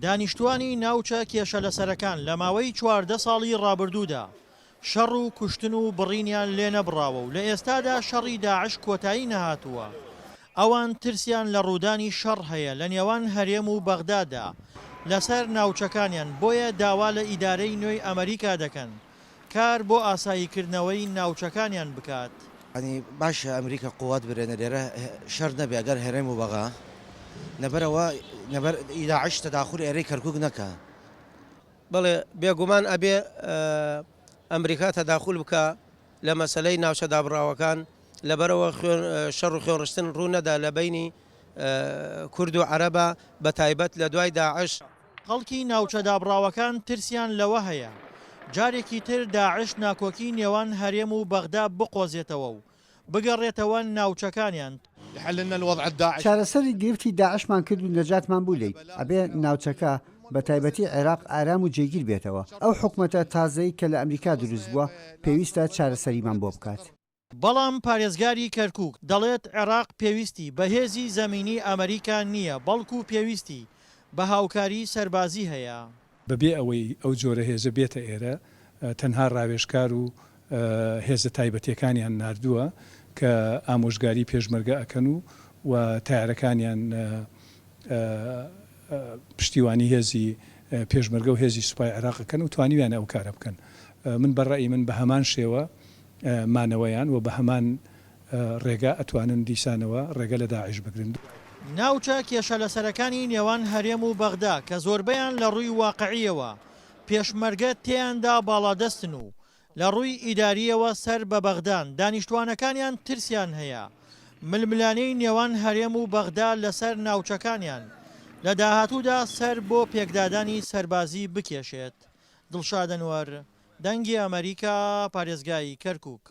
دانیشتوانی ناوچە کێشە لەسەرەکان لە ماوەی 14 ساڵی ڕابردوودا شەڕ و کوشتن و بڕینیان لێ نەبڕاوە و لە ئێستادا شەڕی داعش کۆتایی نەهاتووە. ئەوان ترسیان لە ڕوودانی شەڕ هەیە لە نێوان هەرێم و بەغدادا لەسەر ناوچەکانیان، بۆیە داوا لە ئیدارەی نوێی ئەمریکا دەکەن کار بۆ ئاساییکردنەوەی ناوچەکانیان بکات. ینی باشە ئەمریکا قووات برێنە لێرە شەر نەبێ ئەگەر هەرێم و بەغا نەبەرەوە نەبەر داعش تەداخل ئێرەی کەرکووک نەکە. بەڵێ بێگومان ئەبێ ئەمریکا تەداخل بکە لە مەسەلەی ناوچە دابڕاوەکان لەبەرەوە شەڕ و خوێنڕشتن ڕوونەدا لە بینی کورد و عەرەبە بە تایبەت لە دوای داعش. خەڵکی ناوچە دابڕاوەکان ترسیان لەوە هەیە جارێکی تر داعش ناکۆکی نێوان هەرێم و بەغدا بقۆزێتەوە و بگەڕێتەوە ناوچەکانیان. چارەسەری گرفتی داعشمان کرد و نەجاتمان بوو لێی ئەبێ ناوچەکە بە تایبەتی عێراق ئارام و جێگیر بێتەوە. ئەو حکومەتە تازەی کە لە ئەمریکا دروست بووە پێویستە چارەسەریمان بۆ بکات. بەڵام پارێزگاری کەرکووک دەڵێت عێراق پێویستی بە هێزی زەمینی ئەمریکا نییە، بەڵکو پێویستی بە هاوکاری سەربازی هەیە. بەبێ ئەوەی ئەو جۆرە هێزە بێتە ئێرە تەنها ڕاوێژکار و هێزە تایبەتیەکانیان نردووە کە ئامۆژگاری پێشمەرگە ئەکەن و تایارەکانیان پشتیوانی هێزی پێشمەرگە و هێزی سوپای عێراقەکەن و توانیویان ئەو کارە بکەن. من بەڕێی من بە هەمان شێوە مانەوەیان و بە هەمان ڕێگا ئەتوانن دیسانەوە ڕێگە لە داعش بگرن. ناوچە کێشە لەسەرەکانی نێوان هەرێم و بەغدا کە زۆربەیان لە ڕووی واقعیەوە پێشمەرگە تێیاندا باڵادەستن و لە ڕووی ئیداریەوە سەر بە بەغدان دانیشتوانەکانیان ترسیان هەیە ململانەی نێوان هەرێم و بەغدا لەسەر ناوچەکانیان لە داهاتوودا سەر بۆ پێکدادانی سەربازی بکێشێت. دڵشاد ئەنوەر، دەنگی ئەمریکا، پارێزگای کەرکووک.